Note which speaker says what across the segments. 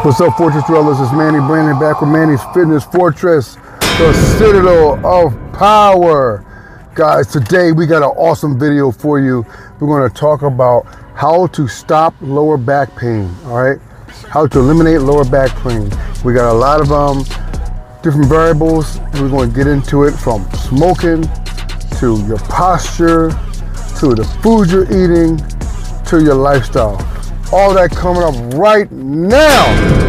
Speaker 1: What's up, Fortress Dwellers? It's Manny Brandon back with Manny's Fitness Fortress, the Citadel of Power. Guys, today we got an awesome video for you. We're going to talk about how to stop lower back pain, all right? How to eliminate lower back pain. We got a lot of different variables. We're going to get into it, from smoking to your posture, to the food you're eating, to your lifestyle. All that coming up right now.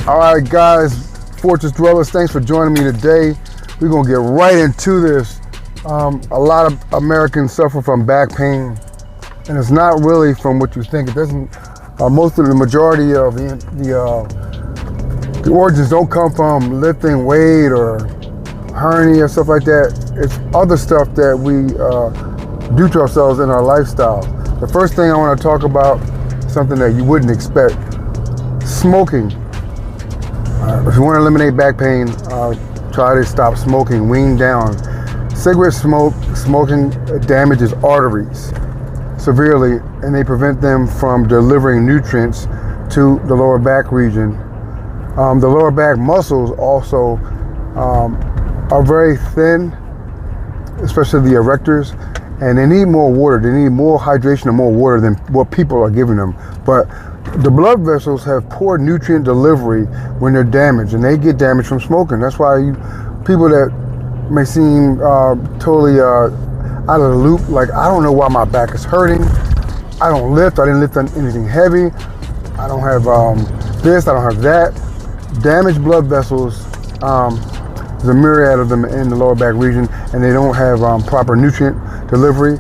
Speaker 1: All right, guys, Fortress Dwellers, thanks for joining me today. We're gonna get right into this. A lot of Americans suffer from back pain, and it's not really from what you think. It doesn't. Most of the majority of the origins don't come from lifting weight or hernia or stuff like that. It's other stuff that we do to ourselves in our lifestyle. The first thing I want to talk about, something that you wouldn't expect: smoking. If you want to eliminate back pain, try to stop smoking, wean down. Cigarette smoking damages arteries severely, and they prevent them from delivering nutrients to the lower back region. The lower back muscles also are very thin, especially the erectors, and they need more water. They need more hydration and more water than what people are giving them. But the blood vessels have poor nutrient delivery when they're damaged, and they get damaged from smoking. That's why people that may seem totally out of the loop, like, I don't know why my back is hurting. I don't lift. I didn't lift anything heavy. I don't have this. I don't have that. Damaged blood vessels. There's a myriad of them in the lower back region, and they don't have proper nutrient delivery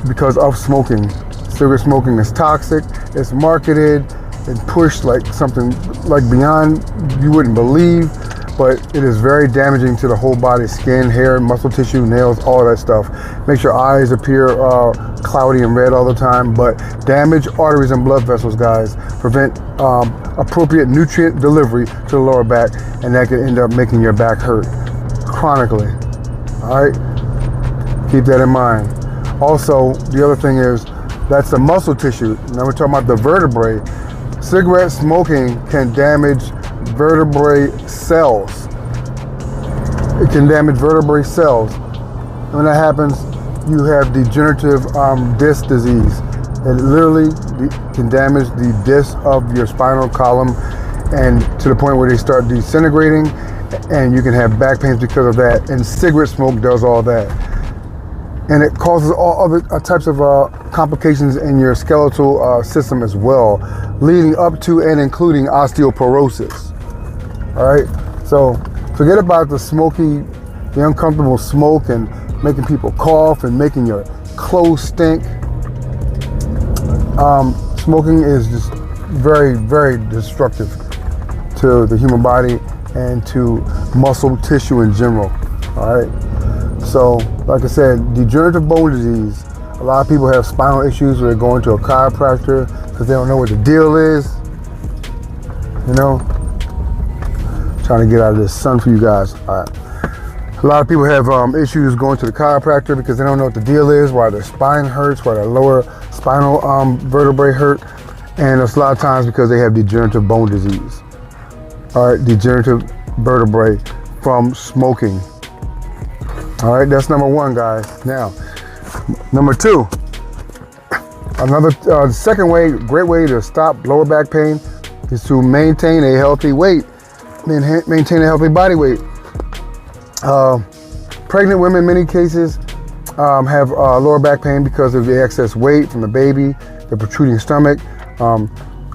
Speaker 1: because of smoking. Cigarette smoking is toxic. It's marketed and pushed like something like beyond you wouldn't believe, but it is very damaging to the whole body: skin, hair, muscle tissue, nails, all that stuff. Makes your eyes appear cloudy and red all the time. But damaged arteries and blood vessels, guys, prevent appropriate nutrient delivery to the lower back, and that can end up making your back hurt chronically. All right, keep that in mind. Also, the other thing is, that's the muscle tissue. Now we're talking about the vertebrae. Cigarette smoking can damage vertebrae cells. It can damage vertebrae cells. When that happens, you have degenerative disc disease. It literally can damage the disc of your spinal column, and to the point where they start disintegrating, and you can have back pains because of that. And cigarette smoke does all that. And it causes all other types of complications in your skeletal system as well, leading up to and including osteoporosis. All right, so forget about the smoky, the uncomfortable smoke and making people cough and making your clothes stink. Smoking is just very, very destructive to the human body and to muscle tissue in general. All right. So, like I said, degenerative bone disease. A lot of people have spinal issues where they're going to a chiropractor because they don't know what the deal is. You know, trying to get out of this sun for you guys. All right. A lot of people have issues going to the chiropractor because they don't know what the deal is, why their spine hurts, why their lower spinal vertebrae hurt, and it's a lot of times because they have degenerative bone disease. All right, degenerative vertebrae from smoking. All right, that's number one, guys. Now, number two, another second way, great way to stop lower back pain is to maintain a healthy weight, maintain a healthy body weight. Pregnant women, in many cases, have lower back pain because of the excess weight from the baby, the protruding stomach.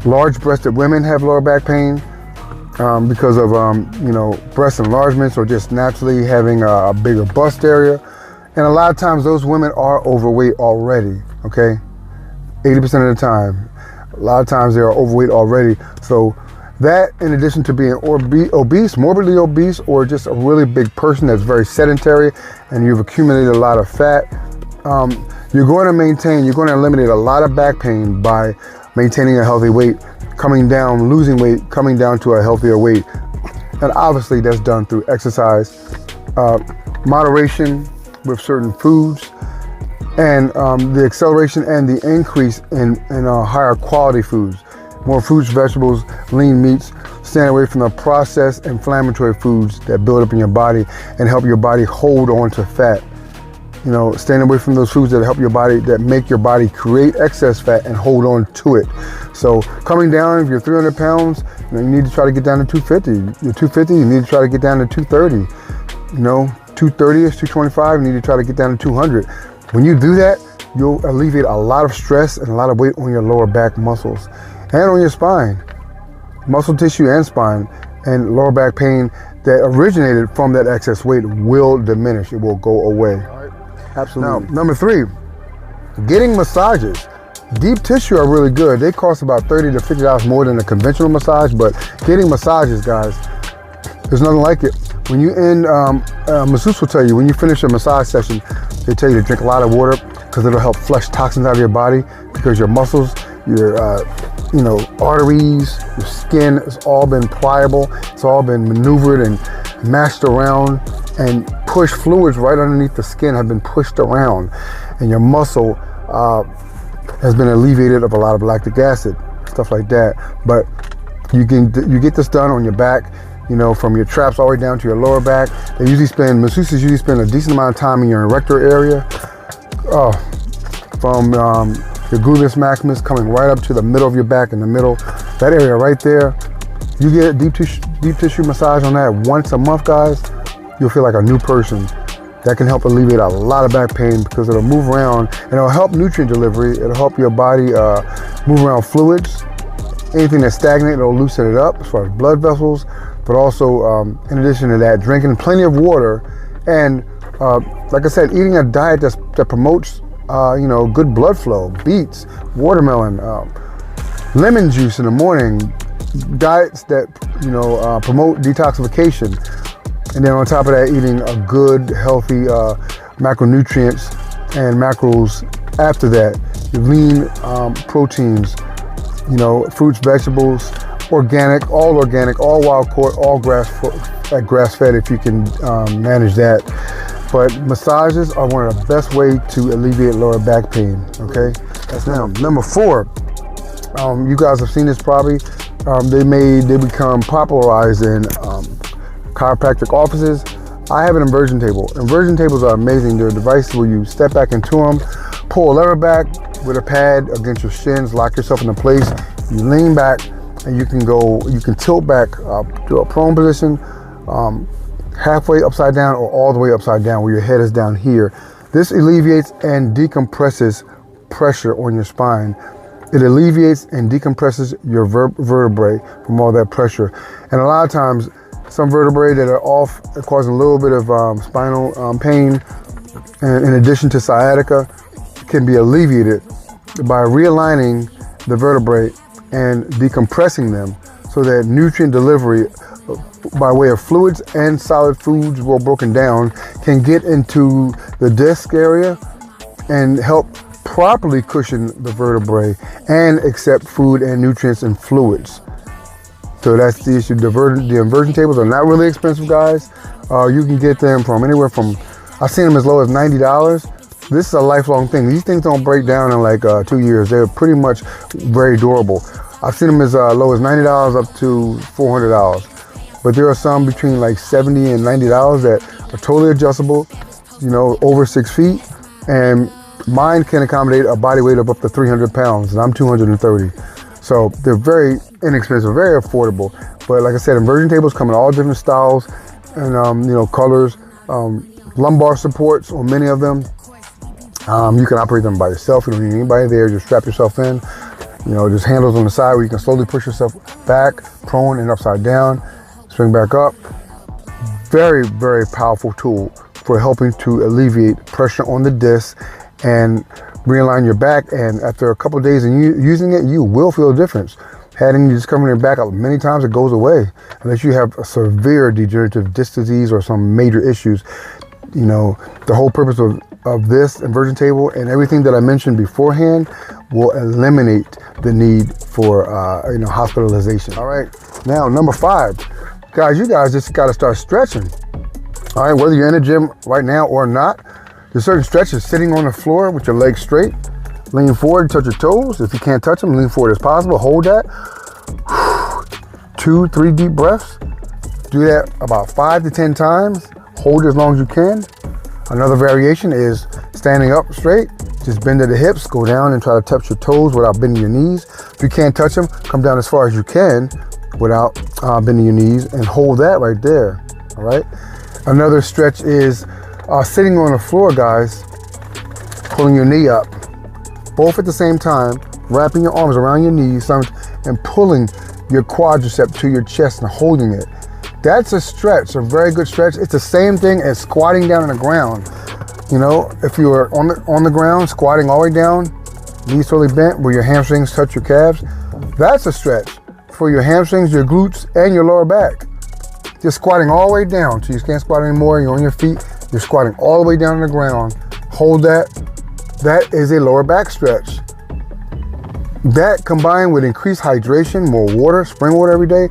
Speaker 1: Large-breasted women have lower back pain because of breast enlargements or just naturally having a bigger bust area. And a lot of times those women are overweight already, okay? 80% of the time. A lot of times they are overweight already. So That, in addition to being obese, morbidly obese, or just a really big person that's very sedentary and you've accumulated a lot of fat, you're going to eliminate a lot of back pain by maintaining a healthy weight, losing weight, coming down to a healthier weight. And obviously that's done through exercise, moderation with certain foods, and the acceleration and the increase in higher quality foods. More fruits, vegetables, lean meats. Staying away from the processed inflammatory foods that build up in your body and help your body hold on to fat. Staying away from those foods that help your body, that make your body create excess fat and hold on to it. So coming down, if you're 300 pounds, you need to try to get down to 250. You're 250, you need to try to get down to 230. 230 is 225, you need to try to get down to 200. When you do that, you'll alleviate a lot of stress and a lot of weight on your lower back muscles and on your spine, muscle tissue and spine, and lower back pain that originated from that excess weight will diminish. It will go away. Absolutely. Now, number 3, getting massages. Deep tissue are really good. They cost about $30 to $50 more than a conventional massage, but getting massages, guys, there's nothing like it. When you end, masseuse will tell you, when you finish a massage session, they tell you to drink a lot of water because it'll help flush toxins out of your body, because your muscles, your arteries, your skin, it's all been pliable. It's all been maneuvered and mashed around, and push fluids right underneath the skin have been pushed around, and your muscle has been alleviated of a lot of lactic acid, stuff like that. But you get this done on your back, from your traps all the way down to your lower back. Masseuses usually spend a decent amount of time in your erector area, from your gluteus maximus coming right up to the middle of your back, in the middle, that area right there. You get a deep tissue massage on that once a month, guys, you'll feel like a new person. That can help alleviate a lot of back pain because it'll move around and it'll help nutrient delivery. It'll help your body move around fluids. Anything that's stagnant, it'll loosen it up as far as blood vessels. But also, in addition to that, drinking plenty of water and, like I said, eating a diet that promotes, good blood flow. Beets, watermelon, lemon juice in the morning. Diets that, promote detoxification. And then on top of that, eating a good, healthy macronutrients and macros after that. Your lean proteins, fruits, vegetables, organic, all wild caught, all grass fed if you can manage that. But massages are one of the best ways to alleviate lower back pain, okay? That's now. Number 4, you guys have seen this probably. They become popularized in chiropractic offices. I have an inversion table. Inversion tables are amazing. They're devices where you step back into them, pull a lever back with a pad against your shins, lock yourself into place, you lean back, and you can tilt back to a prone position, halfway upside down or all the way upside down where your head is down here. This alleviates and decompresses pressure on your spine. It alleviates and decompresses your vertebrae from all that pressure. And a lot of times, some vertebrae that are off causing a little bit of spinal pain, and in addition to sciatica, can be alleviated by realigning the vertebrae and decompressing them so that nutrient delivery by way of fluids and solid foods, well broken down, can get into the disc area and help properly cushion the vertebrae and accept food and nutrients and fluids. So that's the issue. The inversion tables are not really expensive, guys. You can get them from anywhere from, I've seen them as low as $90. This is a lifelong thing. These things don't break down in like 2 years. They're pretty much very durable. I've seen them as low as $90 up to $400. But there are some between like $70 and $90 that are totally adjustable, over 6 feet. And mine can accommodate a body weight of up to 300 pounds, and I'm 230. So they're very inexpensive, very affordable. But like I said, inversion tables come in all different styles and colors. Lumbar supports on many of them. You can operate them by yourself. You don't need anybody there. Just strap yourself in. Just handles on the side where you can slowly push yourself back, prone and upside down, swing back up. Very, very powerful tool for helping to alleviate pressure on the disc and realign your back. And after a couple of days of using it, you will feel a difference. had any discomfort in your back, many times it goes away. Unless you have a severe degenerative disc disease or some major issues. You know, the whole purpose of this inversion table and everything that I mentioned beforehand will eliminate the need for hospitalization. All right, now number 5, guys, you guys just got to start stretching. All right, whether you're in the gym right now or not, there's certain stretches. Sitting on the floor with your legs straight, lean forward, touch your toes. If you can't touch them, lean forward as possible. Hold that. 2, 3 deep breaths. Do that about 5 to 10 times. Hold it as long as you can. Another variation is standing up straight. Just bend at the hips, go down and try to touch your toes without bending your knees. If you can't touch them, come down as far as you can without bending your knees and hold that right there. All right. Another stretch is sitting on the floor, guys, pulling your knee up, both at the same time, wrapping your arms around your knees and pulling your quadricep to your chest and holding it. That's a stretch, a very good stretch. It's the same thing as squatting down on the ground. You know, if you are on the ground, squatting all the way down, knees totally bent, where your hamstrings touch your calves, that's a stretch for your hamstrings, your glutes, and your lower back. Just squatting all the way down so you can't squat anymore. You're on your feet. You're squatting all the way down on the ground. Hold that. That is a lower back stretch. That combined with increased hydration, more water, spring water every day,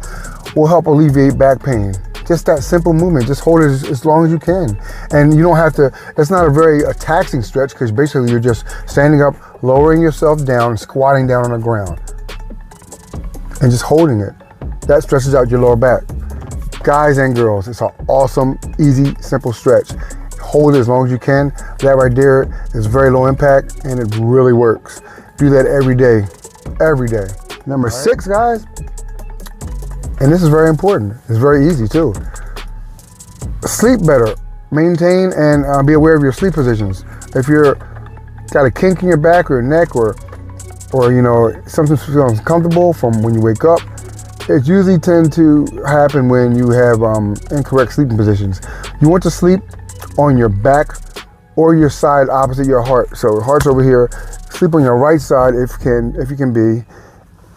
Speaker 1: will help alleviate back pain. Just that simple movement. Just hold it as long as you can. And you don't have to, it's not a very taxing stretch because basically you're just standing up, lowering yourself down, squatting down on the ground, and just holding it. That stretches out your lower back. Guys and girls, it's an awesome, easy, simple stretch. Hold it as long as you can. That right there is very low impact and it really works. Do that every day, every day. Number 6, guys, and this is very important. It's very easy too. Sleep better. Maintain and be aware of your sleep positions. If you're got a kink in your back or your neck or you know, something feels uncomfortable from when you wake up, it usually tends to happen when you have incorrect sleeping positions. You want to sleep on your back or your side opposite your heart. So heart's over here. Sleep on your right side if you can be,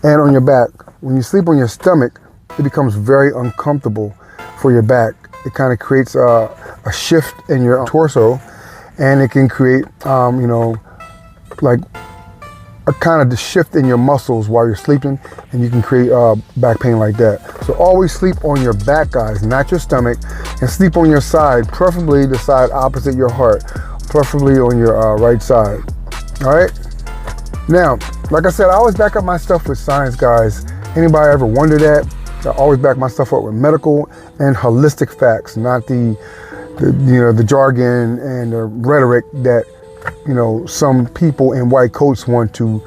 Speaker 1: and on your back. When you sleep on your stomach, it becomes very uncomfortable for your back. It kind of creates a shift in your torso, and it can create like a kind of the shift in your muscles while you're sleeping, and you can create back pain like that. So always sleep on your back, guys, not your stomach, and sleep on your side, preferably the side opposite your heart, preferably on your right side. All right. Now, like I said, I always back up my stuff with science, guys. Anybody ever wonder that? I always back my stuff up with medical and holistic facts, not the jargon and the rhetoric that some people in white coats want to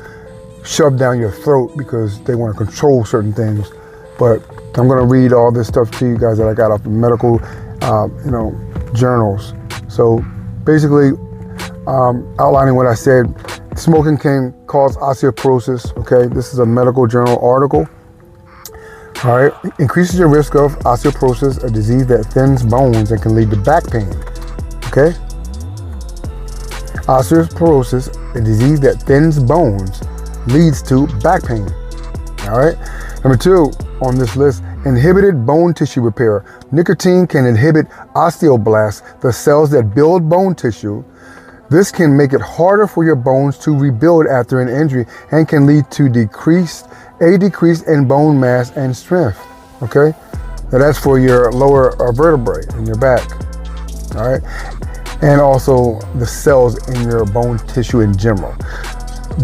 Speaker 1: shove down your throat because they want to control certain things. But I'm going to read all this stuff to you guys that I got off the medical, journals. So basically, outlining what I said, smoking can cause osteoporosis. Okay, this is a medical journal article. All right, increases your risk of osteoporosis, a disease that thins bones and can lead to back pain. Okay. Osteoporosis, a disease that thins bones, leads to back pain. All right. Number 2 on this list, inhibited bone tissue repair. Nicotine can inhibit osteoblasts, the cells that build bone tissue. This can make it harder for your bones to rebuild after an injury and can lead to a decrease in bone mass and strength. Okay. Now that's for your lower vertebrae in your back. All right. And also the cells in your bone tissue in general.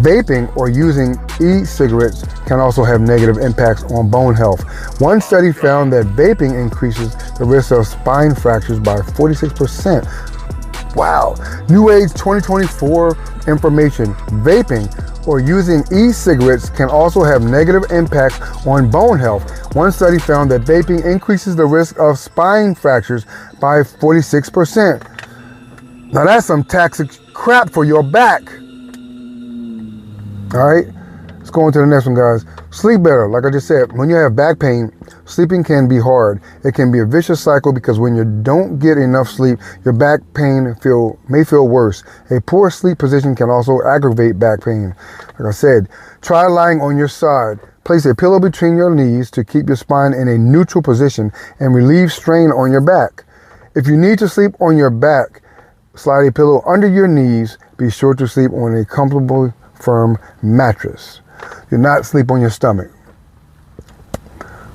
Speaker 1: Vaping or using e-cigarettes can also have negative impacts on bone health. One study found that vaping increases the risk of spine fractures by 46%. Wow. New Age 2024 information. Vaping or using e-cigarettes can also have negative impacts on bone health. One study found that vaping increases the risk of spine fractures by 46%. Now that's some toxic crap for your back. All right, let's go on to the next one, guys. Sleep better. Like I just said, when you have back pain, sleeping can be hard. It can be a vicious cycle because when you don't get enough sleep, your back pain may feel worse. A poor sleep position can also aggravate back pain. Like I said, try lying on your side. Place a pillow between your knees to keep your spine in a neutral position and relieve strain on your back. If you need to sleep on your back, slide a pillow under your knees. Be sure to sleep on a comfortable, firm mattress. Do not sleep on your stomach.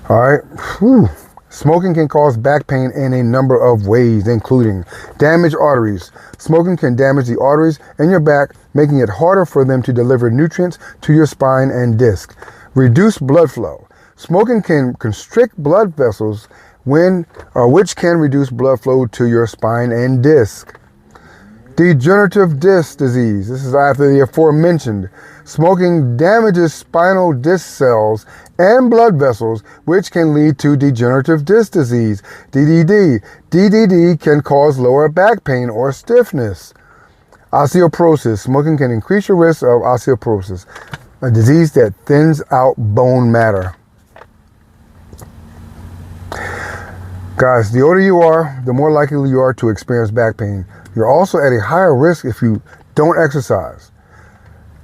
Speaker 1: All right. Whew. Smoking can cause back pain in a number of ways, including damaged arteries. Smoking can damage the arteries in your back, making it harder for them to deliver nutrients to your spine and disc. Reduce blood flow. Smoking can constrict blood vessels, which can reduce blood flow to your spine and disc. Degenerative disc disease. This is after the aforementioned. Smoking damages spinal disc cells and blood vessels, which can lead to degenerative disc disease, DDD. DDD can cause lower back pain or stiffness. Osteoporosis. Smoking can increase your risk of osteoporosis, a disease that thins out bone matter. Guys, the older you are, the more likely you are to experience back pain. You're also at a higher risk if you don't exercise,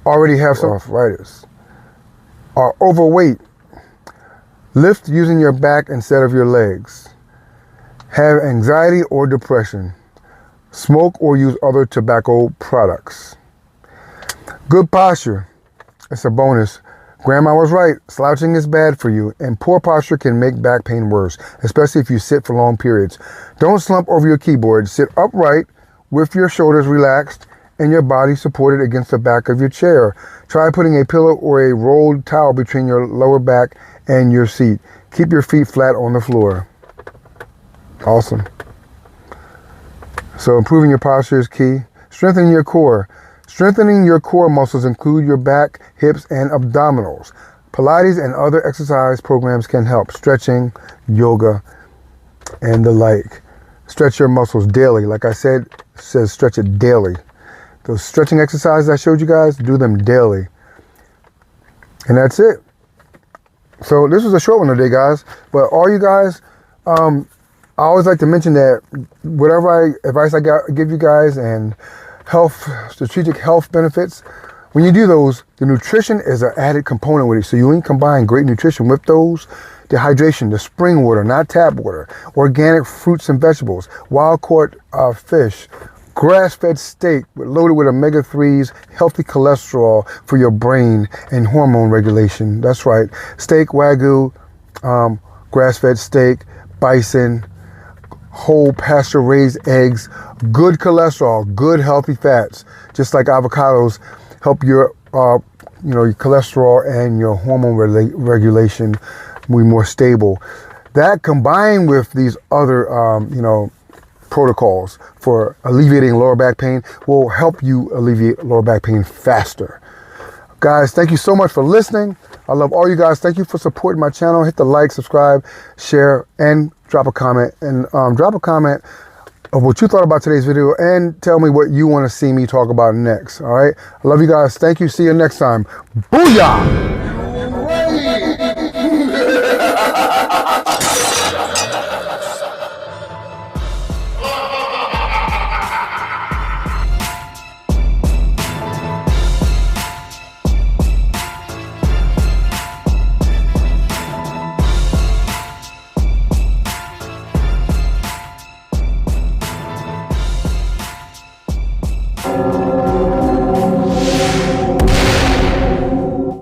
Speaker 1: already have some arthritis, are overweight, lift using your back instead of your legs, have anxiety or depression, smoke or use other tobacco products. Good posture. It's a bonus. Grandma was right. Slouching is bad for you, and poor posture can make back pain worse, especially if you sit for long periods. Don't slump over your keyboard. Sit upright with your shoulders relaxed and your body supported against the back of your chair. Try putting a pillow or a rolled towel between your lower back and your seat. Keep your feet flat on the floor. Awesome. So improving your posture is key. Strengthening your core. Strengthening your core muscles include your back, hips, and abdominals. Pilates and other exercise programs can help. Stretching, yoga, and the like. Stretch your muscles daily. Like I said, it says stretch it daily. Those stretching exercises I showed you guys, do them daily. And that's it. So this was a short one today, guys. But all you guys, I always like to mention that whatever advice I give you guys and strategic health benefits, when you do those, the nutrition is an added component with it. So you can combine great nutrition with those. The hydration, the spring water, not tap water, organic fruits and vegetables, wild-caught fish, grass-fed steak loaded with omega-3s, healthy cholesterol for your brain, and hormone regulation. That's right. Steak, Wagyu, grass-fed steak, bison, whole pasture-raised eggs, good cholesterol, good healthy fats, just like avocados help your your cholesterol and your hormone regulation be more stable. That combined with these other protocols for alleviating lower back pain will help you alleviate lower back pain faster. Guys, thank you so much for listening. I love all you guys. Thank you for supporting my channel. Hit the like, subscribe, share, and drop a comment. And drop a comment of what you thought about today's video and tell me what you want to see me talk about next. All right. I love you guys. Thank you. See you next time. Booyah!